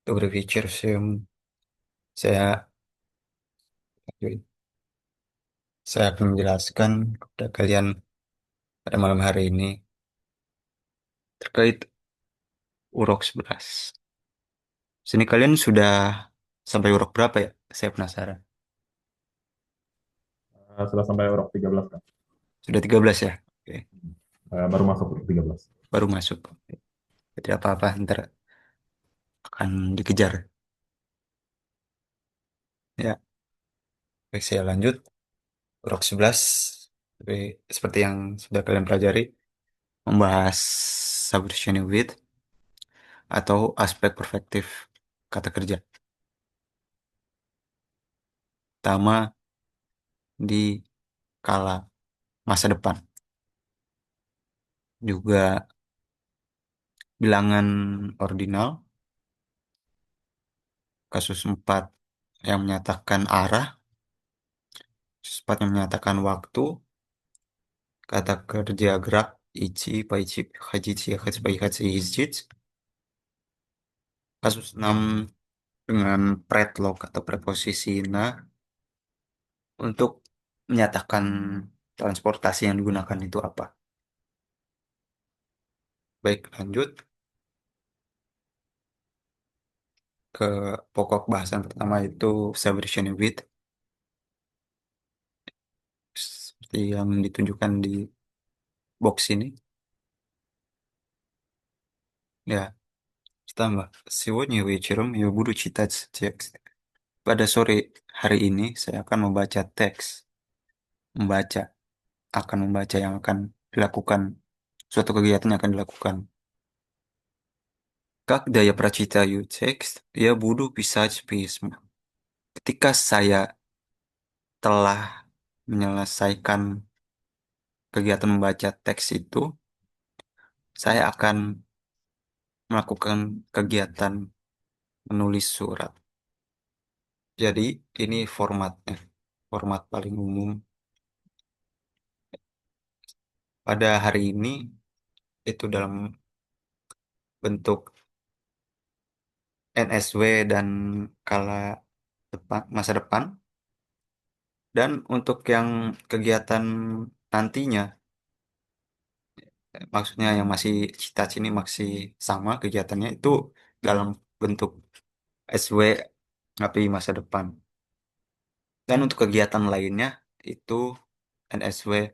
Untuk berpikir sih, saya saya akan menjelaskan kepada kalian pada malam hari ini terkait urok 11. Sini kalian sudah sampai urok berapa ya? Saya penasaran. Sudah sampai urop 13 kan. Sudah 13 ya? Oke, Baru masuk urop 13. baru masuk. Jadi apa-apa ntar akan dikejar. Ya, baik saya lanjut. Urok 11, tapi seperti yang sudah kalian pelajari, membahas substitution with atau aspek perspektif kata kerja. Pertama di kala masa depan. Juga bilangan ordinal, kasus 4 yang menyatakan arah, kasus 4 yang menyatakan waktu, kata kerja gerak, ichi, paichi, hajichi, hatspai, hatsi, hizjit, kasus 6 dengan predlog atau preposisi na untuk menyatakan transportasi yang digunakan itu apa. Baik, lanjut ke pokok bahasan pertama itu subversion with, seperti yang ditunjukkan di box ini. Ya, tambah, сегодня вечером я буду читать текст. Pada sore hari ini saya akan membaca teks. Membaca, akan membaca yang akan dilakukan. Suatu kegiatan yang akan dilakukan. Когда я прочитаю текст, я буду писать письма. Ketika saya telah menyelesaikan kegiatan membaca teks itu, saya akan melakukan kegiatan menulis surat. Jadi ini formatnya. Format paling umum. Pada hari ini itu dalam bentuk NSW dan kala depan, masa depan. Dan untuk yang kegiatan nantinya, maksudnya yang masih cita ini masih sama kegiatannya itu dalam bentuk SW tapi masa depan. Dan untuk kegiatan lainnya itu NSW,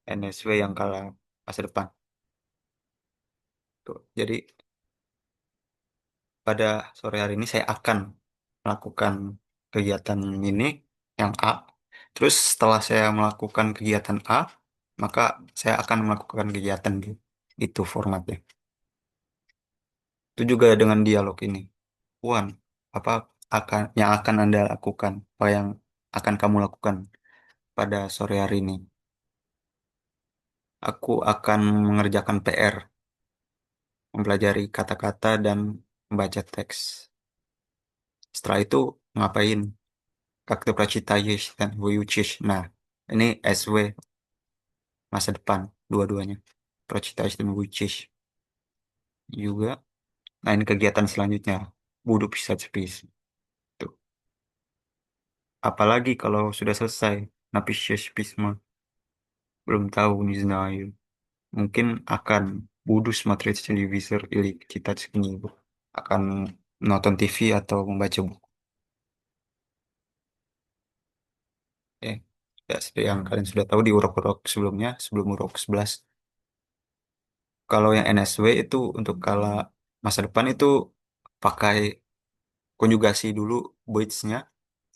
NSW yang kala masa depan. Tuh. Jadi pada sore hari ini saya akan melakukan kegiatan ini yang A. Terus setelah saya melakukan kegiatan A, maka saya akan melakukan kegiatan B. Itu formatnya. Itu juga dengan dialog ini. Puan, apa yang akan Anda lakukan? Apa yang akan kamu lakukan pada sore hari ini? Aku akan mengerjakan PR, mempelajari kata-kata dan membaca teks. Setelah itu ngapain? Как ты прочитаешь dan выучишь. Nah, ini SW masa depan dua-duanya. Прочитаешь dan выучишь juga. Nah, ini kegiatan selanjutnya. Буду писать письма. Tuh. Apalagi kalau sudah selesai напишешь письма. Belum tahu, не знаю. Mungkin akan буду смотреть телевизор или читать книгу. Akan nonton TV atau membaca buku. Ya, ya, seperti yang kalian sudah tahu di urok-urok sebelumnya, sebelum urok 11. Kalau yang NSW itu untuk kala masa depan itu pakai konjugasi dulu voice-nya.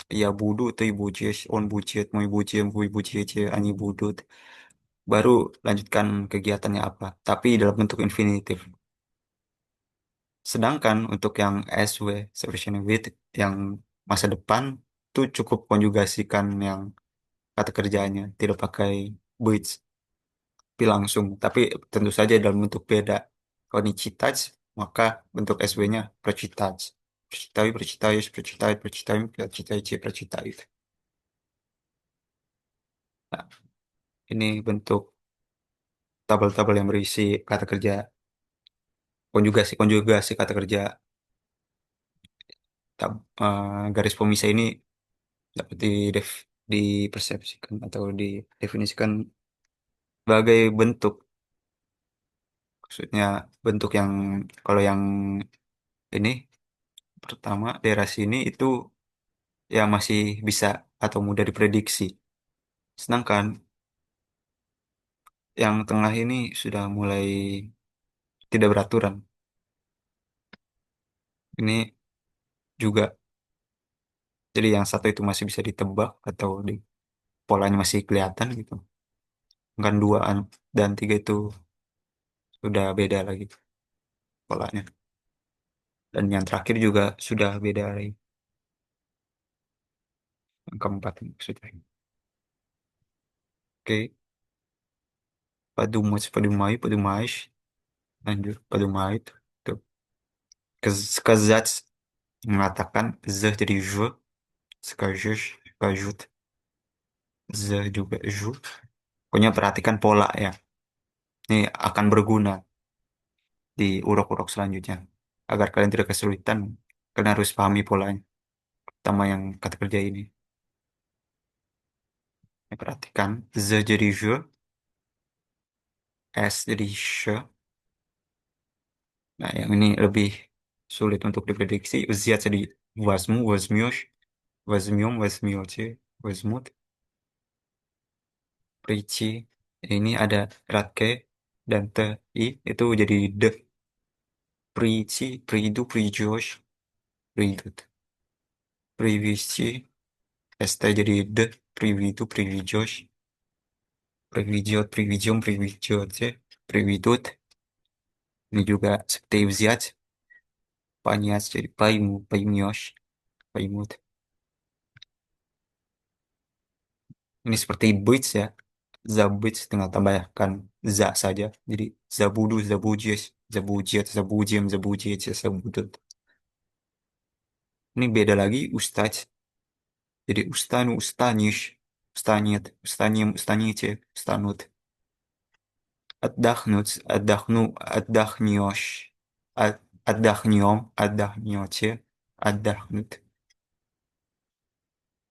Ya budu tuh bucis, on bucit, mau bucin, vui bucice, ani budut. Baru lanjutkan kegiatannya apa. Tapi dalam bentuk infinitif. Sedangkan untuk yang SW, sufficient with, yang masa depan, tuh cukup konjugasikan yang kata kerjanya. Tidak pakai voice, tapi langsung. Tapi tentu saja dalam bentuk beda. Kalau ini citaj, maka bentuk SW-nya precitaj. Precitai, precitai, precitai, precitai, precitai, precitai. Nah, ini bentuk tabel-tabel yang berisi kata kerja. konjugasi kata kerja garis pemisah ini dapat dipersepsikan atau didefinisikan sebagai bentuk. Maksudnya bentuk yang kalau yang ini pertama daerah sini itu yang masih bisa atau mudah diprediksi. Sedangkan yang tengah ini sudah mulai tidak beraturan. Ini juga jadi yang satu itu masih bisa ditebak atau polanya masih kelihatan gitu. Kan dua dan tiga itu sudah beda lagi polanya. Dan yang terakhir juga sudah beda lagi. Yang keempat maksudnya. Oke, padumai, padumais, lanjut padumait. Tuh. Kazats mengatakan ze jadi je, skajus, skajut, ze juga ju. Pokoknya perhatikan pola ya. Ini akan berguna di urok-urok selanjutnya. Agar kalian tidak kesulitan, kalian harus pahami polanya. Pertama yang kata kerja ini. Ya, perhatikan, ze jadi je, s jadi she. Nah, yang ini lebih sulit untuk diprediksi. Ziat jadi wasmu, wasmiush, wasmium, wasmioce, wasmut, prici. Ini ada ratke dan te, i. Itu jadi de. Prici, pridu, prijosh, pridut. Privici, st jadi de, prividu, privijosh, privigiot, privigium, privigioce, prividut. Ini juga seperti ziat, panias jadi paimu, paimiosh, paimut. Ini seperti bridge ya. Zabridge tinggal tambahkan za saja. Jadi zabudu, zabujes, zabujiat, zabujem, zabujiet, zabudut. Ini beda lagi ustaz. Jadi ustanu, ustanish, ustaniet, ustanium, ustanice, ustanut. Ad-dakhnut, ad-dakhnu, ad-dakhniosh, ad-dakhniom, ad-dakhnioce, ad-dakhnut.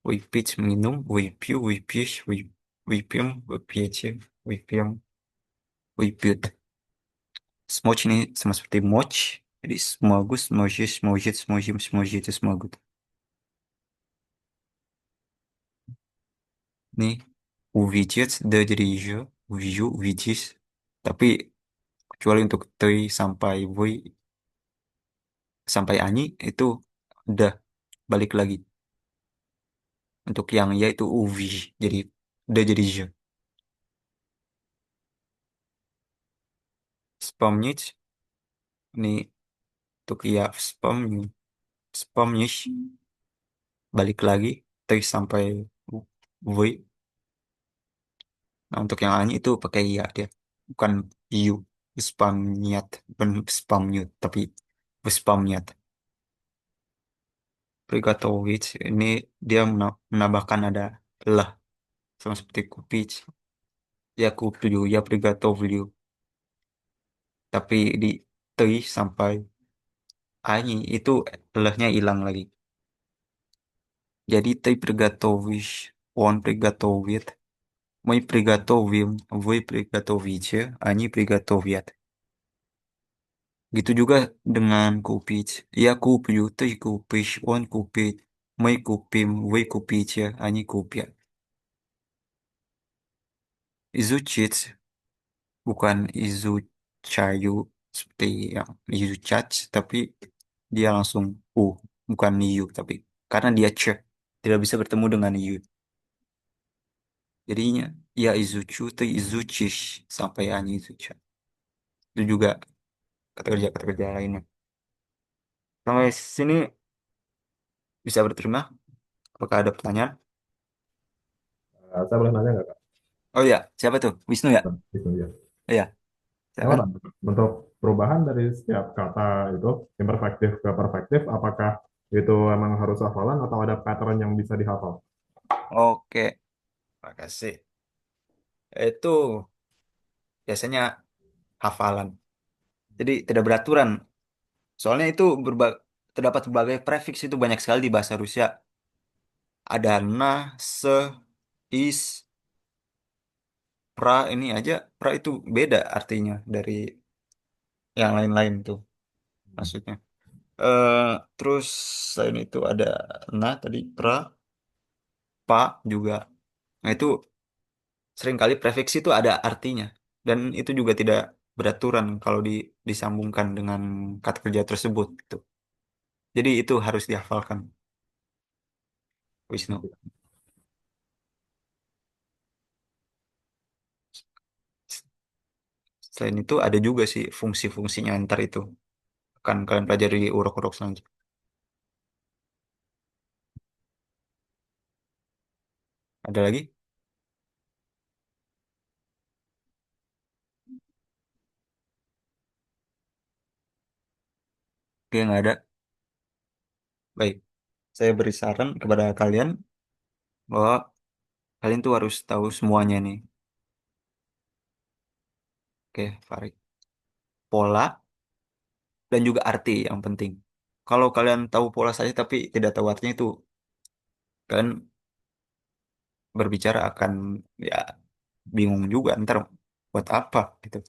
Выпить minum, выпью, выпьешь, выпьем, выпьете, выпьем, выпьют. Smoch ini sama seperti moch. Jadi smogus, smoges, smoget, smogim, smogete, smogut. Nih, uvijet, de jadi je, uviu, uvijis. Tapi kecuali untuk tei sampai voi, sampai ani, itu udah balik lagi. Untuk yang ya itu uvi, jadi de jadi je. Spomnich, ini untuk ya spomnich, balik lagi, tei sampai voi. Nah, untuk yang ani itu pakai ya dia. Bukan you. Spam niat. Bukan spam mute. Tapi spam niat. Prigatowicz ini dia menambahkan ada lah. Sama seperti Kupic. Ya Kupiu. Ya Prigatovliu. Tapi di tei sampai ani itu lehnya hilang lagi. Jadi tei Prigatowicz. On Prigatowicz. Мы приготовим, вы приготовите, они приготовят. Gitu juga dengan купить. Я куплю, ты купишь, он купит, мы купим, вы купите, они купят. Изучить bukan изучаю seperti yang изучать, tapi dia langsung u, bukan you, tapi karena dia c tidak bisa bertemu dengan you. Jadinya ya изучу, ты изучишь sampai они изучат. Itu juga kata kerja lainnya. Sampai sini bisa berterima. Apakah ada pertanyaan? Saya boleh nanya nggak, Kak? Oh ya, siapa tuh? Wisnu ya? Itu ya. Oh ya, Gimana silakan. bentuk perubahan dari setiap kata itu, imperfektif ke perfektif, apakah itu emang harus hafalan atau ada pattern yang bisa dihafal? Oke, makasih. Itu biasanya hafalan. Jadi tidak beraturan. Soalnya itu terdapat berbagai prefiks itu banyak sekali di bahasa Rusia. Ada na, se, is, pra ini aja. Pra itu beda artinya dari yang lain-lain tuh maksudnya. eh Terus selain itu ada na tadi, pra, pa juga. Nah itu seringkali prefiksi itu ada artinya. Dan itu juga tidak beraturan kalau disambungkan dengan kata kerja tersebut gitu. Jadi itu harus dihafalkan, Wisnu. Selain itu ada juga sih fungsi-fungsinya ntar itu. Akan kalian pelajari di urok-urok selanjutnya. Ada lagi? Oke, nggak ada. Baik, saya beri saran kepada kalian bahwa kalian tuh harus tahu semuanya nih. Oke, Farid. Pola dan juga arti yang penting. Kalau kalian tahu pola saja tapi tidak tahu artinya itu kalian berbicara akan ya bingung juga ntar buat apa gitu.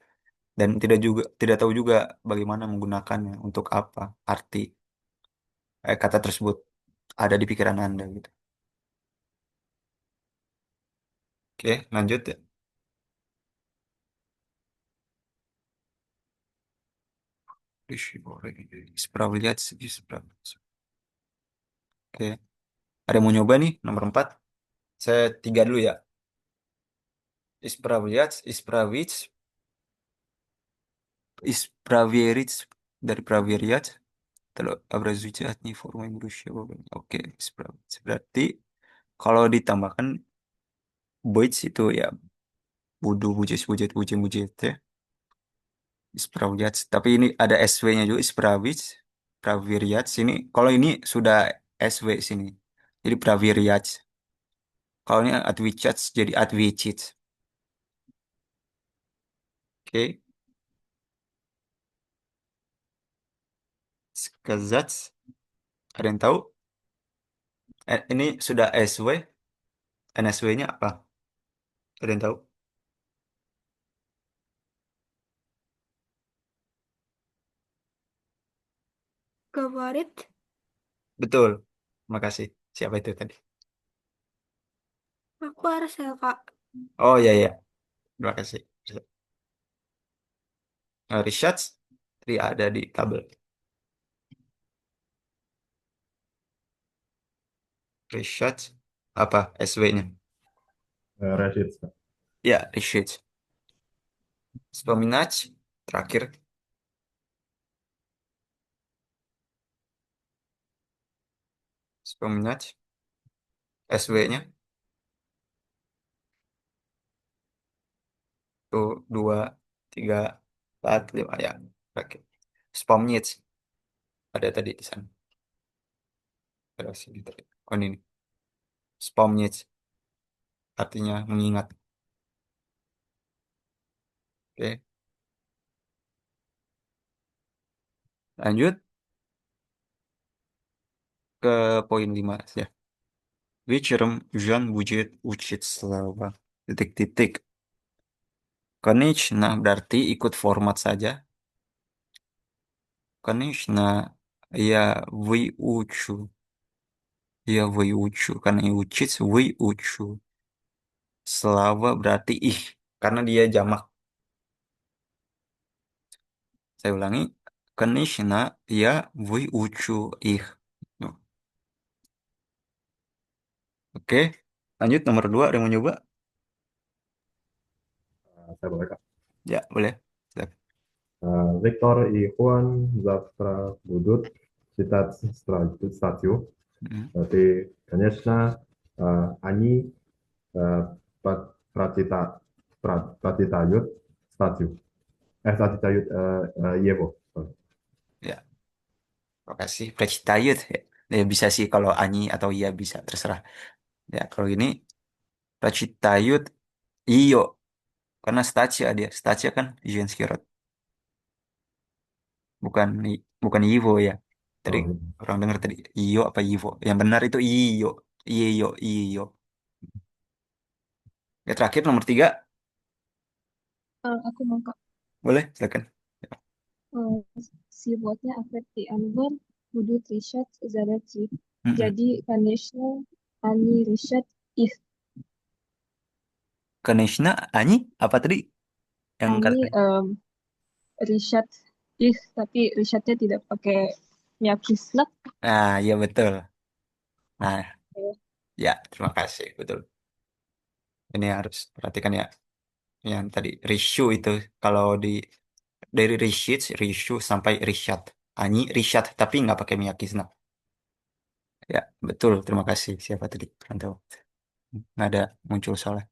Dan tidak tahu juga bagaimana menggunakannya untuk apa arti kata tersebut ada di pikiran Anda gitu. Oke, lanjut ya. Исправлять, исправлять. Oke, ada yang mau nyoba nih nomor 4. Saya tiga dulu ya. Исправлять, исправить, исправить dari проверять. Kalau образуйте от них формы будущего. Oke, исправить. Berarti kalau ditambahkan быть itu ya budu, bujis, bujit, bujin, bujit ya. Исправлять. Tapi ini ada SW-nya juga, исправить, проверять. Sini, kalau ini sudah SW sini. Jadi проверять. Kalau ini отвечать jadi ответить. Oke, сказать. Ada yang tahu? Ini sudah SW. NSW-nya apa? Ada yang tahu? Говорит, Betul. Makasih. Siapa itu tadi? aku harus ya kak. Oh iya iya. Terima kasih. Research tadi ada di tabel. Research apa SW-nya? Rashid. Ya, research. Vspomínať terakhir. Vspomínať SW-nya tuh 2, 3, 4, 5 ya. Oke. Vspomnit ada tadi di sana. Ada sini tadi. Oh ini. Vspomnit artinya mengingat. Oke. Lanjut ke poin 5 ya. Вечером Жан будет учить слова. Titik-titik. Конечно berarti ikut format saja. Конечно, я выучу. Я выучу. Karena учить, выучу. Slava berarti ih. Karena dia jamak. Saya ulangi. Конечно, я выучу их. Oh, oke. Lanjut nomor 2. Ada yang mau nyoba? Saya boleh Kak. Ya, boleh. Silakan. Виктор и Хуан завтра будут читать статью. Mm. Berarti, конечно, они прочитают статью. Прочитают его. Ya, terima kasih. Precittayut. Ya. Ya, bisa sih kalau Ani atau Iya bisa. Terserah. Ya, kalau ini Precittayut iyo. Karena Stacia dia. Stacia kan женский род. bukan Ivo ya. Tadi Oh, orang dengar tadi Iyo apa Ivo. Yang benar itu Iyo. Iyo, Iyo. Ya, terakhir nomor 3. Aku mau Kak. Boleh, silakan. Eh, si botnya Afetti Anwar, Hudud Rishad Zadachi. Mm-mm. Jadi Kaneshna Ani Rishad If. Kaneshna, Anyi, apa tadi yang Ani kata? Rishad If, tapi Rishadnya tidak pakai Miyakisna. Ah, iya betul. Nah, Eh, ya, terima kasih. Betul. Ini harus perhatikan ya. Yang tadi, Rishu itu. Kalau dari Rishu sampai Rishad. Anyi, Rishad, tapi nggak pakai Miyakizna. Ya, betul. Terima kasih. Siapa tadi? Mantap. Nggak ada muncul soalnya.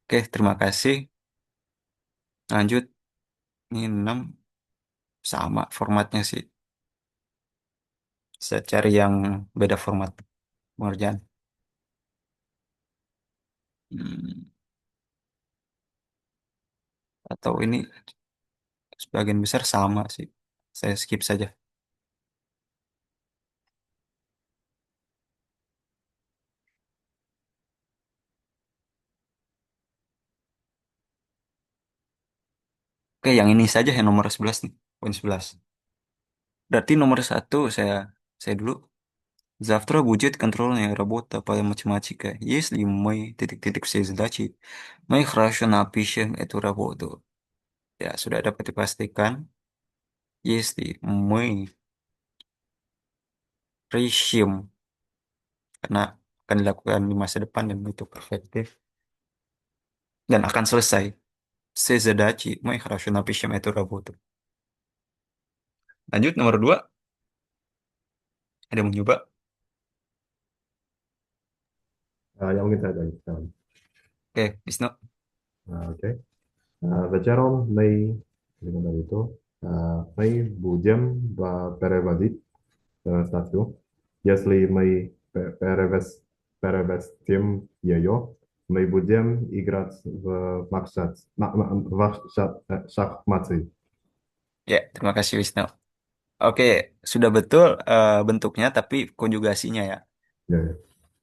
Oke, terima kasih. Lanjut. Ini 6 sama formatnya sih. Saya cari yang beda format pengerjaan. Hmm, atau ini sebagian besar sama sih. Saya skip saja. Oke, yang ini saja yang nomor 11 nih. Poin 11. Berarti nomor 1 saya dulu. Завтра будет контрольная работа по математике. Если мы titik-titik все задачи, мы хорошо напишем эту работу. Ya, sudah dapat dipastikan. Если мы решим, karena akan dilakukan di masa depan dan itu perfektif dan akan selesai. Все задачи мы хорошо напишем эту работу. Lanjut nomor 2. Ada yang mau nyoba? yang mungkin saya tanya sekarang. Oke, Wisnu. Oke. Вечером мы, dengan itu, мы будем переводить статью. Если мы перевестим ее, мы будем играть шахматы. Ya, terima kasih Wisnu. Oke, sudah betul bentuknya, tapi konjugasinya ya. Ya, ya.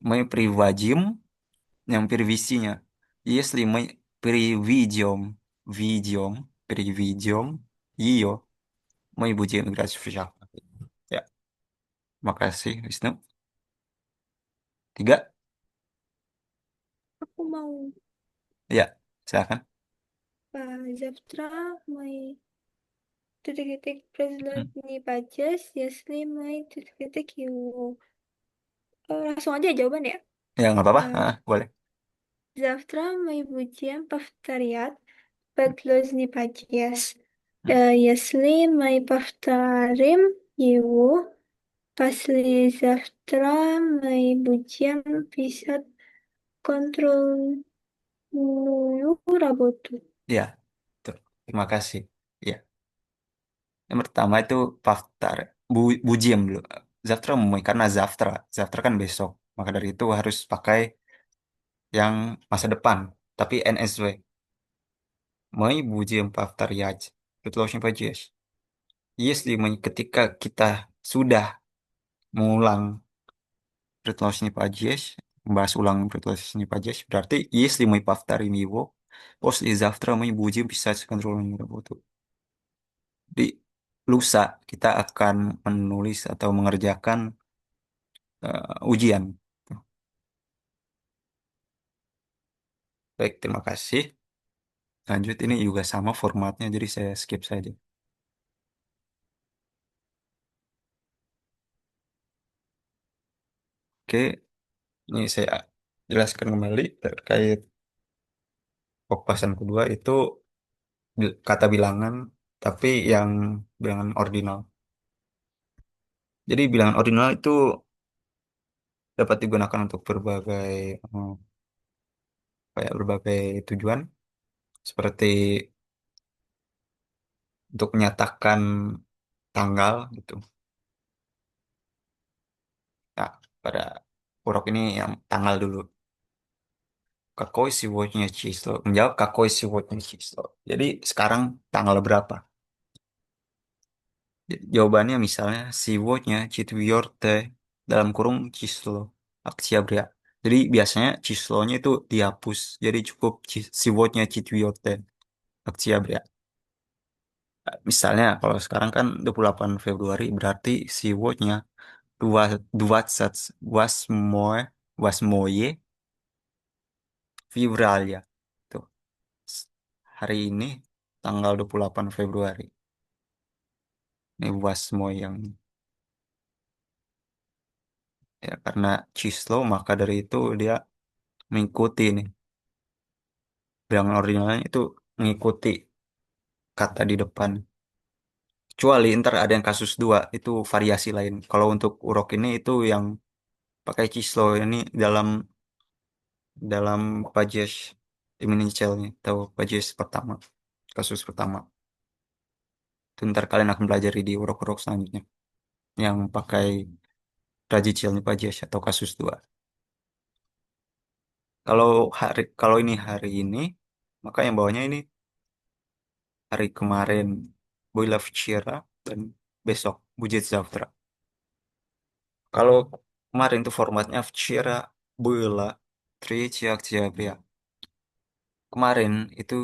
Мы приводим, yang первisinya. Если мы приведем ее, мы будем играть в шахматы. Ya, makasih Wisnu. 3. Aku mau Ya, silakan. завтра мы titik-titik Hmm. предложение pajas, если мы titik-titik его. Langsung aja jawaban ya. Ya, nggak apa-apa. Eh, Boleh. Завтра мы будем повторять предложение pajas. Hmm. Если мы повторим его, послезавтра мы будем писать контрольную работу. Ya, tuh. Terima kasih. Ya, yang pertama itu Paftar. Bujiem dulu. Zaftra memulai karena Zaftra. Zaftra kan besok. Maka dari itu harus pakai yang masa depan. Tapi NSW. Мы будем повторять предложение падеж. Если мы, ketika kita sudah mengulang предложение падеж, membahas ulang предложение падеж, berarti если мы повторим его, послезавтра мы будем писать контрольную работу. Di lusa kita akan menulis atau mengerjakan ujian. Baik, terima kasih. Lanjut, ini juga sama formatnya, jadi saya skip saja. Oke, ini saya jelaskan kembali terkait pasan kedua itu kata bilangan, tapi yang bilangan ordinal. Jadi bilangan ordinal itu dapat digunakan untuk kayak berbagai tujuan, seperti untuk menyatakan tanggal gitu. Nah, pada urok ini yang tanggal dulu. Какое сегодня число? Menjawab какое сегодня число. Jadi sekarang tanggal berapa? Jawabannya misalnya siwotnya Citwiorte dalam kurung Cislo Aksiabria. Jadi biasanya Cislonya itu dihapus. Jadi cukup siwotnya Citwiorte Aksiabria. Misalnya kalau sekarang kan 28 Februari berarti siwotnya dua dua sats wasmoe wasmoye Fevralia. Tuh. S- Hari ini tanggal 28 Februari. Ini wasmoe yang ya karena Cislo maka dari itu dia mengikuti nih. Bilangan ordinalnya itu mengikuti kata di depan. Kecuali ntar ada yang kasus dua, itu variasi lain. Kalau untuk urok ini itu yang pakai cislo ini dalam dalam pajes Immanuel atau pajes pertama, kasus pertama. Itu ntar kalian akan pelajari di urok-urok selanjutnya yang pakai rajicil pajes atau kasus dua. Kalau ini hari ini, maka yang bawahnya ini hari kemarin Boila Včera dan besok Budget Zavtra. Kalau kemarin tuh formatnya Včera Boila Tretya Oktября. Kemarin itu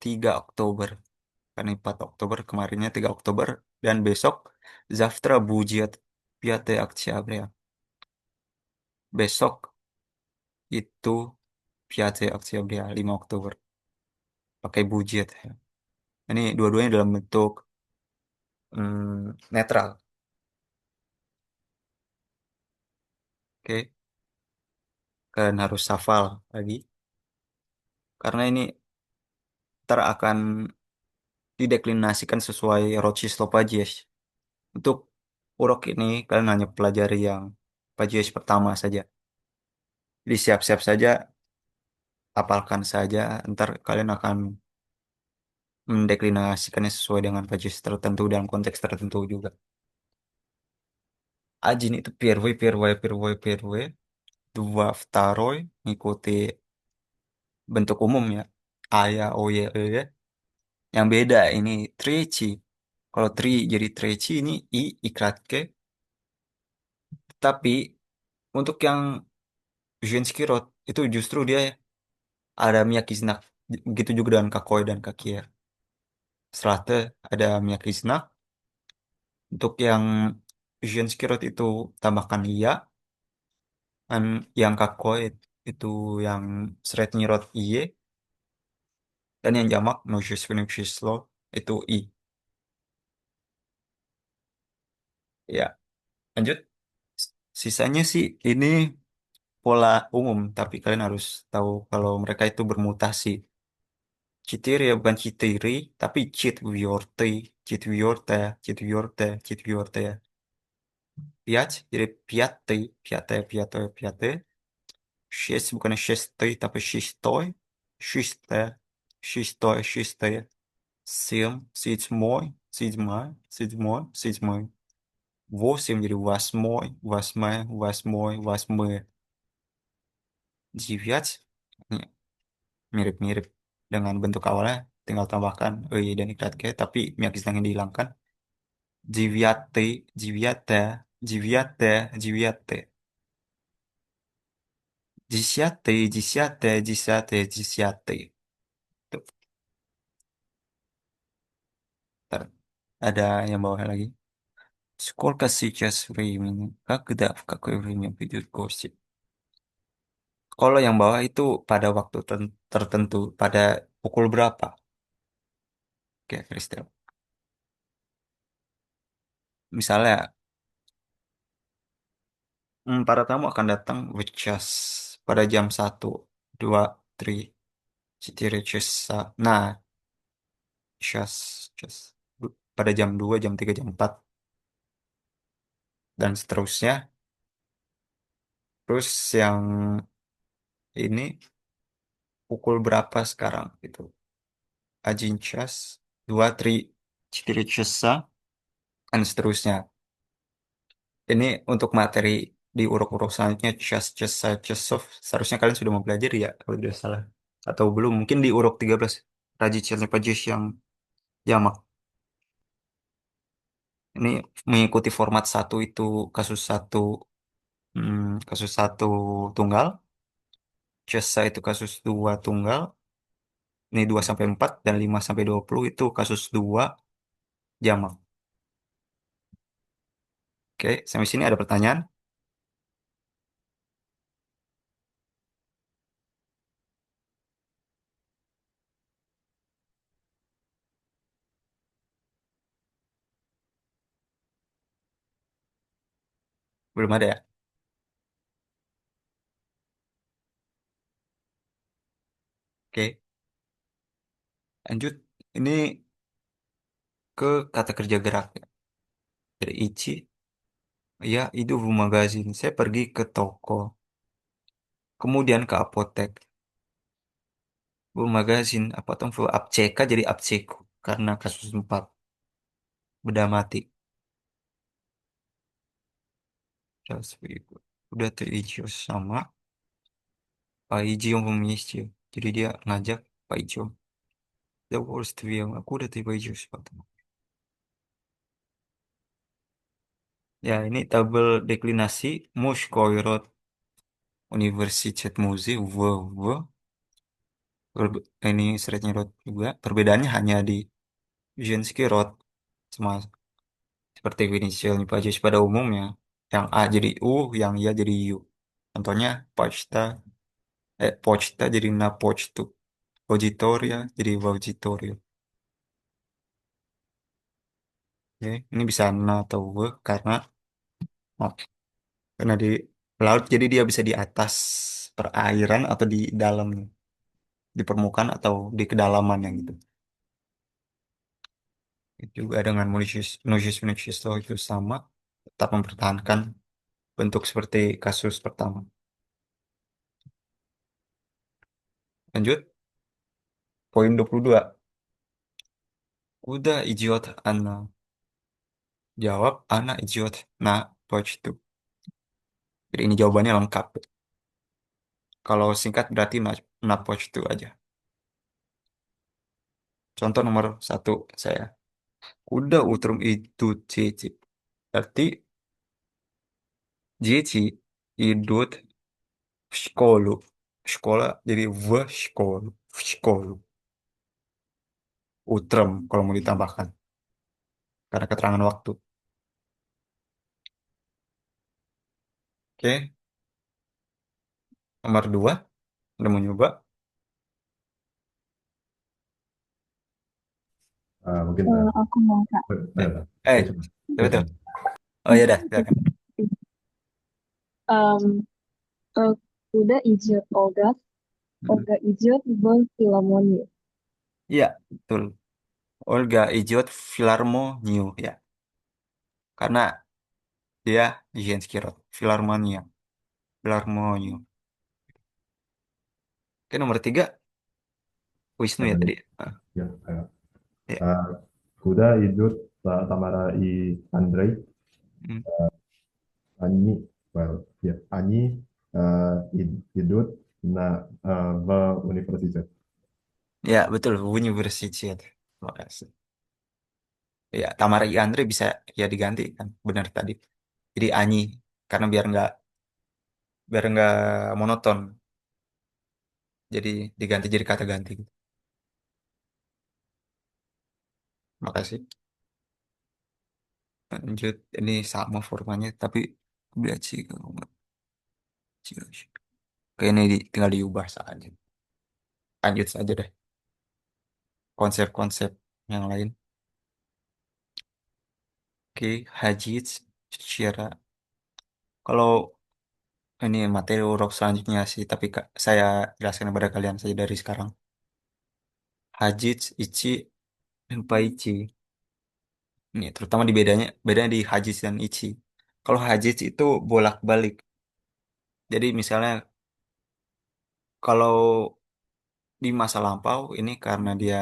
3 Oktober. Kan 4 Oktober, kemarinnya 3 Oktober. Dan besok Zavtra Budget 5 Oktября. Besok itu 5 Oktября, 5 Oktober. Pakai budget ya. Ini dua-duanya dalam bentuk netral. Oke, kalian harus hafal lagi. Karena ini ntar akan dideklinasikan sesuai Roches Lopajes. Untuk urok ini kalian hanya pelajari yang Pajes pertama saja. Jadi siap-siap saja, hafalkan saja, ntar kalian akan mendeklinasikannya sesuai dengan Pajes tertentu dalam konteks tertentu juga. Ajin itu первый, dua второй, mengikuti bentuk umum ya. Aya, oye, e. Yang beda ini treci. Kalau tri jadi treci ini i ikratke. Tapi untuk yang Ženski Road itu justru dia ada Miyaki Znak. Begitu juga dengan Kakoi dan Kakia. Setelah itu ada Miyaki Znak. Untuk yang Ženski Road itu tambahkan Iya. Dan yang Kakoi itu yang Sretni Road Iye. Dan yang jamak no Slow itu I. Ya, lanjut. Sisanya sih ini pola umum, tapi kalian harus tahu kalau mereka itu bermutasi. Citiri ya bukan citiri, tapi citwiorte, citwiorte, citwiorte, citwiorte. Piat, jadi piate, piate, piate, piate. Šest bukan šestoi, tapi šestoi, šeste, šestoi, šeste. Семь, седьмой, седьмая, седьмой, седьмой. Восемь jadi восьмой, восьмая, восьмой, восьмые. Девять, mirip-mirip dengan bentuk awalnya tinggal tambahkan e dan ikrat ke tapi miak yang dihilangkan jiviate jiviate jiviate jiviate jisiate jisiate jisiate jisiate. Tuh, ntar ada yang bawah lagi. Сколько сейчас времени? Когда, в какое время придет гость? Kalau yang bawah itu pada waktu tertentu, pada pukul berapa? Oke, Kristel. Misalnya, para tamu akan datang with just pada jam 1, 2, 3, Citiri Cesa. Nah, just pada jam 2, jam 3, jam 4 dan seterusnya. Terus yang ini pukul berapa sekarang itu? Ajin Chas 2, 3, Citiri Cesa dan seterusnya. Ini untuk materi di uruk-uruk selanjutnya Chas Cesa Chesov. Seharusnya kalian sudah mempelajari ya kalau tidak salah. Atau belum, mungkin di uruk 13 Raji Chesney Pajish yang jamak. Ini mengikuti format satu itu kasus satu, kasus satu tunggal, Chesa itu kasus dua tunggal, ini 2 sampai 4 dan 5 sampai 20 itu kasus dua jamak. Oke, sampai sini ada pertanyaan? Belum ada ya? Oke, lanjut. Ini ke kata kerja gerak ya. Dari Ichi, ya itu magazine. Saya pergi ke toko, kemudian ke apotek. Bu magazine, apa tuh full apceka jadi apceku karena kasus 4 beda mati. Terus begitu. Udah terijau sama Pak Ijo yang pemicu. Jadi dia ngajak Pak Ijo. The worst view. Aku udah tiba Ijo sepatu. Ya, ini tabel deklinasi Mush Koirot Universitet Muzi ini seretnya Rot juga. Perbedaannya hanya di Ujensky Rot sama seperti inisial Pajis pada umumnya. Yang A jadi U, yang Ya jadi U. Contohnya Pochta jadi Na Pochtu. Auditoria jadi Auditorio. Oke, ini bisa Na atau W oh, karena di laut jadi dia bisa di atas perairan atau di dalam, di permukaan atau di kedalaman yang gitu. Itu juga dengan Lucius Law itu sama, tetap mempertahankan bentuk seperti kasus pertama. Lanjut, poin 22. Udah idiot Ana. Jawab Ana idiot na itu. Jadi ini jawabannya lengkap. Kalau singkat berarti na itu aja. Contoh nomor satu saya. Udah utrum itu cici. Berarti cici idut школу. Sekolah jadi v sekolah. Sekolah. Utrem kalau mau ditambahkan. Karena keterangan waktu. Oke. Nomor dua. Udah mau nyoba. Mungkin Aku mau Kak. Eh, saya eh, coba. betul, Saya betul. coba. Oh iya dah, silakan. Um, Kuda idiot Olga, Hmm. Olga idiot Filharmonie. Iya, betul. Olga Idiot Filarmonio ya. Karena dia Jenski Rod. Filarmonia. Filarmonio. Oke, nomor tiga. Wisnu ya Yang tadi. Ah, ya, ya. uh, kuda idut Tamara i Andrei Hmm. Ani well ya Ani idut na v Universitet. Ya, betul. Universitas. Terima kasih. Ya, Tamara I Andre bisa ya diganti kan. Benar tadi. Jadi Anyi. Karena biar nggak monoton. Jadi diganti jadi kata ganti gitu. Makasih. Lanjut. Ini sama formanya tapi beli sih. Kayak ini tinggal diubah saja. Lanjut saja deh. Konsep-konsep yang lain. Oke, Haji secara kalau ini materi urok selanjutnya sih, tapi saya jelaskan kepada kalian saja dari sekarang. Haji, Ichi, dan Paichi. Ini terutama bedanya di Haji dan Ichi. Kalau Haji itu bolak-balik. Jadi misalnya kalau di masa lampau ini karena dia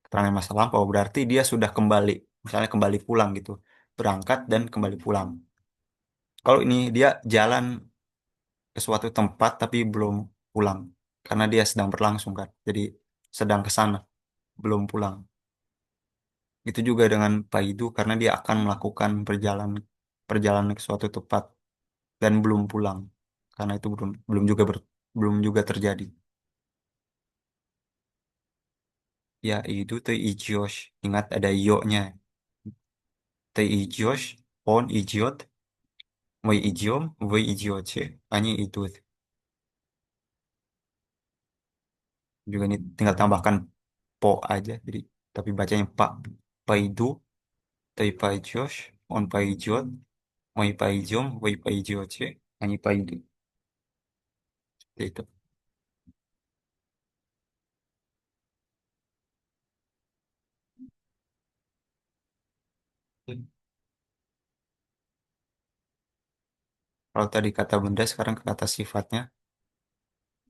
keterangan masa lampau berarti dia sudah kembali, misalnya kembali pulang gitu, berangkat dan kembali pulang. Kalau ini dia jalan ke suatu tempat tapi belum pulang karena dia sedang berlangsung kan, jadi sedang ke sana belum pulang. Itu juga dengan Paidu karena dia akan melakukan perjalanan ke suatu tempat dan belum pulang. Karena itu belum juga terjadi. Ya, itu teh ijios. Ingat ada yo-nya. Teh ijios, on idiot, moi idiom, voi idioce. Hanya itu. Juga ini tinggal tambahkan po aja. Jadi, tapi bacanya pak. Paidu, teh paijios, on paidiot, moi paidiom, voi paidioce. Hanya paidu. Itu. Kalau tadi kata benda, sekarang ke kata sifatnya.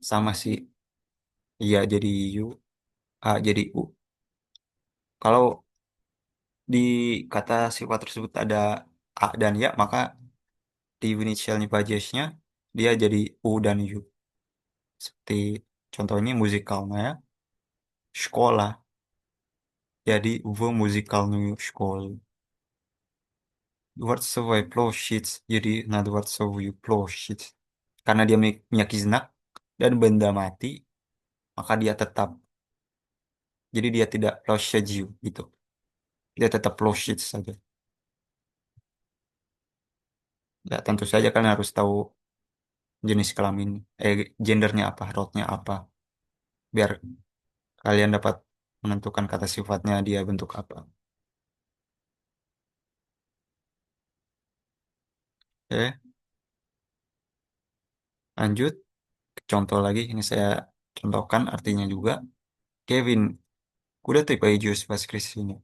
Sama sih. Iya jadi you, A jadi U. Kalau di kata sifat tersebut ada A dan ya, maka di initialnya pajesnya dia jadi U dan U. Seperti contohnya musikalnya ya, sekolah. Jadi we musikalnya sekolah. Dwarcowe plощадь jadi na Dwarcowe plощадь. Karena dia memiliki znak dan benda mati, maka dia tetap. Jadi dia tidak plощадью gitu. Dia tetap plощадь saja. Ya tentu saja kan harus tahu jenis kelamin, gendernya apa, rodnya apa, biar kalian dapat menentukan kata sifatnya dia bentuk apa. Oke, lanjut. Contoh lagi, ini saya contohkan artinya juga. Kevin, kuda tipe hijau pas ini.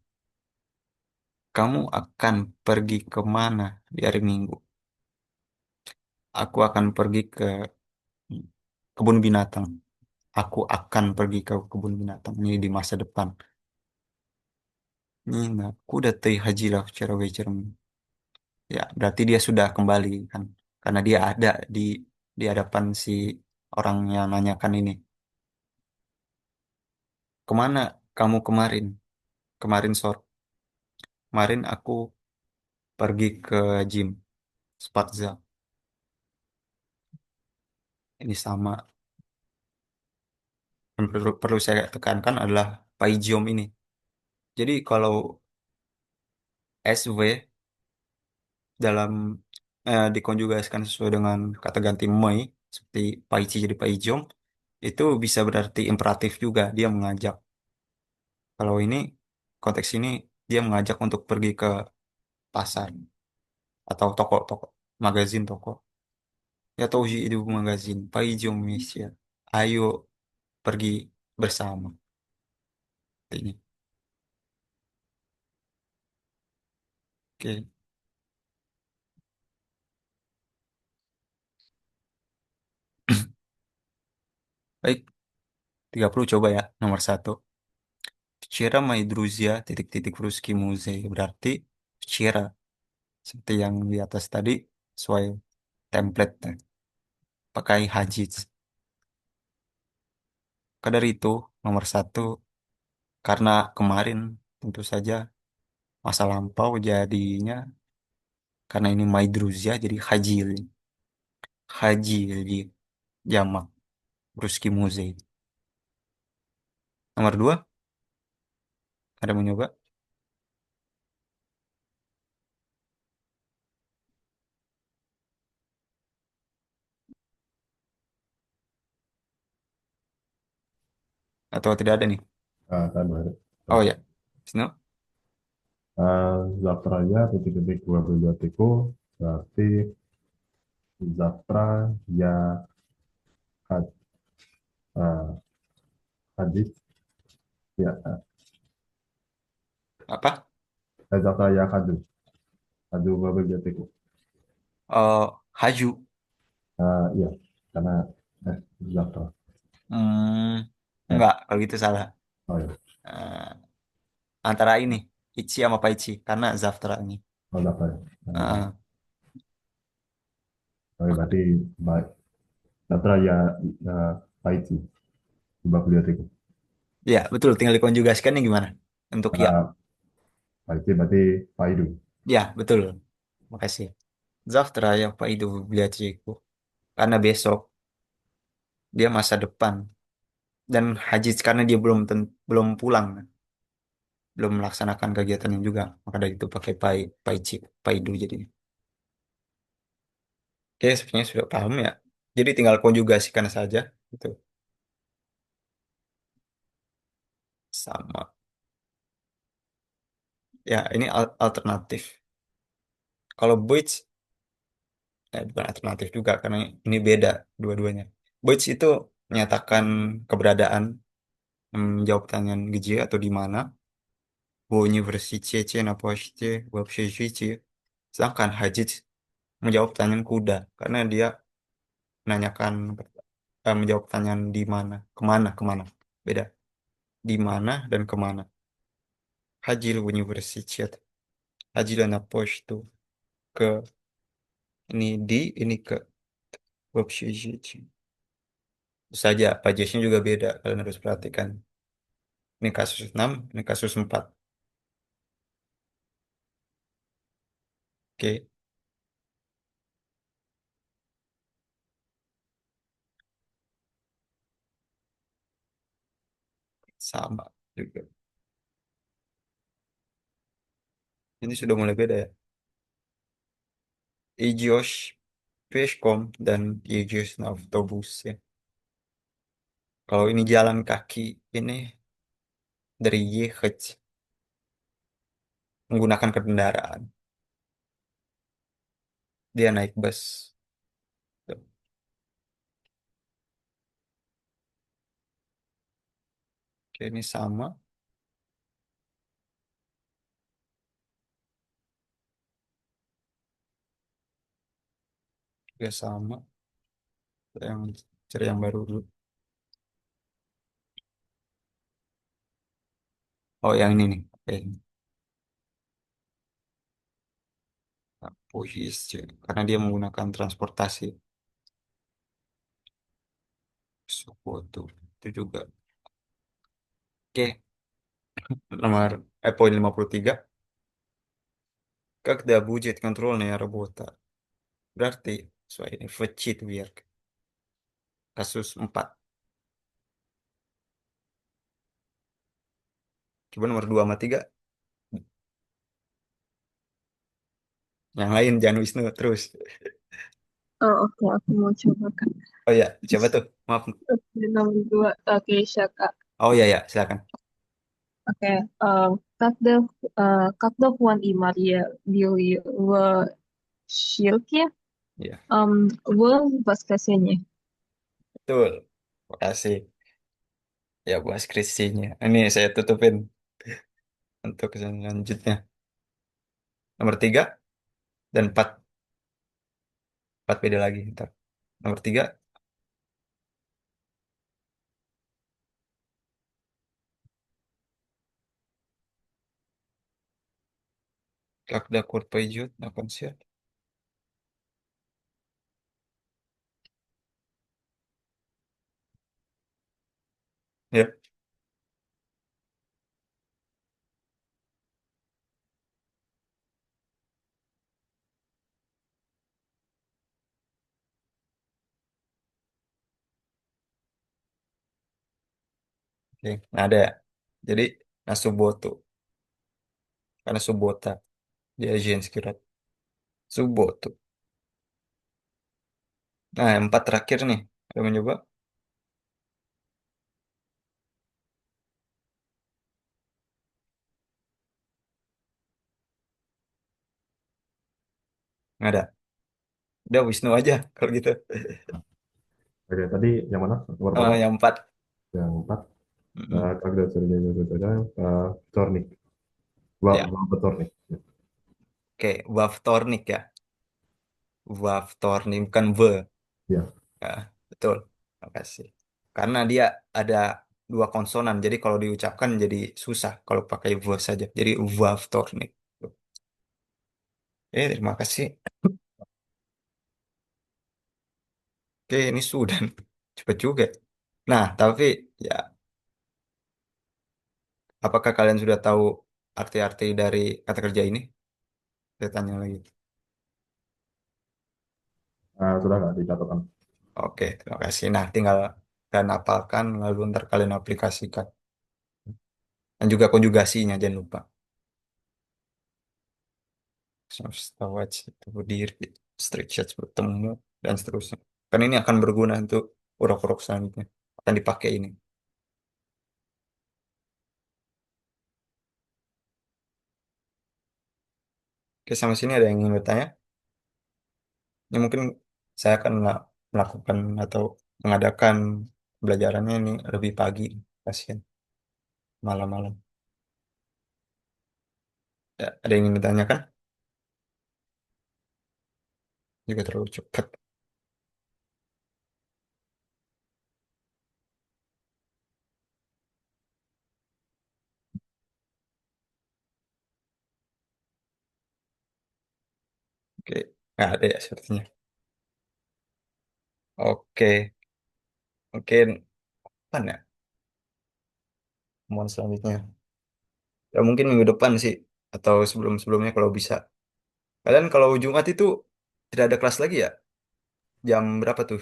Kamu akan pergi kemana di hari Minggu? Aku akan pergi ke kebun binatang. Aku akan pergi ke kebun binatang. Ini di masa depan. Ini nah, kuda teh haji lah cara wajar. Ya, berarti dia sudah kembali kan. Karena dia ada di hadapan si orang yang nanyakan ini. Kemana kamu kemarin? Kemarin sore. Kemarin aku pergi ke gym. Spatza. Ini sama. Yang perlu saya tekankan adalah paijiom ini. Jadi kalau SV dalam dikonjugasikan sesuai dengan kata ganti mei, seperti paici jadi paijom, itu bisa berarti imperatif juga. Dia mengajak. Kalau ini konteks ini dia mengajak untuk pergi ke pasar atau toko-toko, magazin toko. Ya tahu itu magazin, Paijo Indonesia. Ayo pergi bersama. Ini. Oke. Baik, 30 coba ya. Nomor satu. Včera мои друзья, titik-titik Ruski Musei. Berarti včera. Seperti yang di atas tadi, sesuai template. Pakai hajit. Maka dari itu, nomor satu, karena kemarin tentu saja masa lampau jadinya karena ini Maidruzya jadi Hajil. Hajil jamak Ruski Musei. Nomor dua, ada mau nyoba atau tidak ada nih? Tadi baru. Oh ya, Sino. Zatranya titik-titik dua biblioteku berarti Zatra ya had, uh, hadis ya Apa? Zatra ya hadu dua biblioteku. Haju. Iya karena Zatra. Hmm, Eh, enggak, kalau gitu salah. oh ya, Eh, antara ini, Ichi sama Paichi, karena Zaftra ini. oh Zatra ya. Eh, Oke, berarti baik. Zatra ya Paiti dua biblioteku. ya, betul. Tinggal dikonjugasikannya gimana? Untuk ya. Uh, Paici berarti Paidu. Ya, betul. Makasih. Завтра я пойду в библиотеку. Karena besok dia masa depan. Dan Haji karena dia belum pulang. Belum melaksanakan kegiatannya juga. Maka dari itu pakai paici, paidu jadinya. Oke, sepertinya sudah paham ya. Jadi tinggal konjugasikan saja. Gitu. Sama. Ya, ini alternatif. Kalau Boits, bukan alternatif juga karena ini beda dua-duanya. Boits itu menyatakan keberadaan, menjawab pertanyaan где atau di mana. В университете, на почте, в общежитии. Sedangkan Hajit menjawab pertanyaan kuda karena dia menanyakan, menjawab pertanyaan di mana, kemana, kemana. Beda. Di mana dan kemana. Haji в университет. Haji на почту. Ke ini di, ini ke в общежитие. Tentu saja, pajesnya juga beda. Kalian harus perhatikan. Ini kasus 6, ini kasus 4. Oke, sama juga. Ini sudah mulai beda ya. Idiosh, Peshkom, dan Idiosh Autobus ya. Kalau ini jalan kaki, ini dari YH, menggunakan kendaraan. Dia naik bus. Tuh. Oke, ini sama. Juga sama. Yang cari yang baru dulu. Oh, yang ini nih. Oke. Nah, Posisi. Karena dia menggunakan transportasi. Suatu. Itu juga. Oke, poin 53. Когда будет контрольная работа? Berarti, soal ini вчит вверх. Kasus 4. Coba nomor 2 sama 3. Yang lain jangan Wisnu terus. Oh, oke, aku mau coba Kak. Oh ya, coba tuh. Maaf. Oke, nomor dua. Oke, Syaka. Oh ya ya, silakan. Oke, как Juan y María Billy в Шилке, Ya, в воскресенье. betul. Makasih. Ya, buat skripsinya. Ini saya tutupin untuk selanjutnya. Nomor 3 dan 4. 4 beda lagi. Ntar. Nomor 3, когда кот пойдет на концерт. Ya, oke. Nah, ada ya. Jadi, Nasuboto. Karena Subota. Dia женский род. Suboto. Nah, yang 4 terakhir nih. Ada mencoba? Nggak ada. Udah Wisnu aja kalau gitu. Oke, tadi yang mana? Nomor berapa? Yang 4. Yang empat. Mm-mm. Когда вторник. Ya, Вторник. oke. Waftornik ya. Waftornik bukan Ya. Ya, betul. Makasih. Karena dia ada dua konsonan, jadi kalau diucapkan jadi susah kalau pakai v saja. Jadi Waftornik. Terima kasih. Oke, ini sudah cepet juga. Nah, tapi ya, apakah kalian sudah tahu arti-arti dari kata kerja ini? Saya tanya lagi. Sudah nggak di catatan? Oke, terima kasih. Nah, tinggal kalian hafalkan, lalu ntar kalian aplikasikan. Dan juga konjugasinya, jangan lupa. Stawat itu berdiri, straight shots bertemu, dan seterusnya. Kan ini akan berguna untuk urok-urok selanjutnya. Akan dipakai ini. Oke, sampai sini ada yang ingin bertanya? Ya mungkin saya akan melakukan atau mengadakan pembelajarannya ini lebih pagi, kasihan malam-malam. Ya, ada yang ingin ditanyakan? Juga terlalu cepat. Oke, nggak ada ya sepertinya. Oke, mungkin apa ya? Mohon selanjutnya. Ya mungkin minggu depan sih, atau sebelum-sebelumnya kalau bisa. Kalian kalau Jumat itu tidak ada kelas lagi ya? Jam berapa tuh?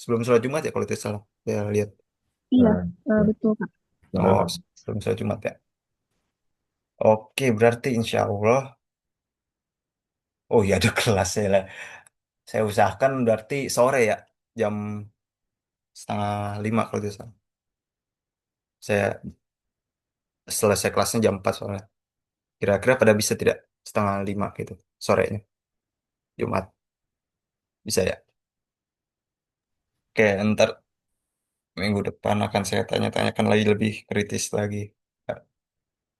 Sebelum sholat Jumat ya kalau tidak salah. Saya lihat. Iya, Eh, ya, betul Kak. jam Oh, 6. sebelum sholat Jumat ya. Oke, berarti insya Allah. Oh iya ada kelas ya lah. Saya usahakan berarti sore ya. Jam 4:30 kalau tidak salah. Saya selesai kelasnya jam 4 soalnya. Kira-kira pada bisa tidak? 4:30 gitu. Sorenya. Jumat. Bisa ya? Oke, ntar minggu depan akan saya tanya-tanyakan lagi lebih kritis lagi. Ya,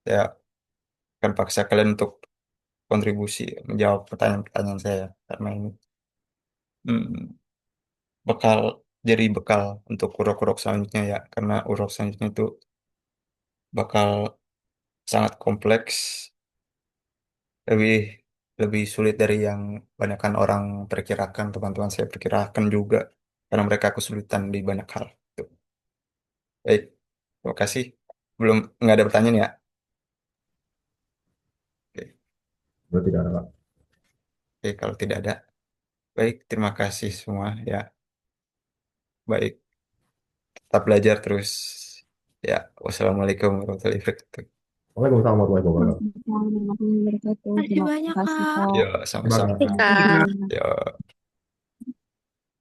saya akan paksa kalian untuk kontribusi menjawab pertanyaan-pertanyaan saya karena ini hmm, bekal jadi bekal untuk urok-urok selanjutnya ya karena urok selanjutnya itu bakal sangat kompleks, lebih lebih sulit dari yang banyakkan orang perkirakan, teman-teman saya perkirakan juga karena mereka kesulitan di banyak hal. Tuh. Baik, terima kasih. Belum nggak ada pertanyaan ya? Oke, Berarti tidak ada, Pak. oke kalau tidak ada, baik terima kasih semua ya. Baik, tetap belajar terus. Ya, wassalamualaikum warahmatullahi wabarakatuh. Waalaikumsalam warahmatullahi wabarakatuh. Waalaikumsalam warahmatullahi wabarakatuh. Makasih Terima banyak, kasih Kak. Kak. Terima Ya, sama-sama. kasih. Tika. Ya.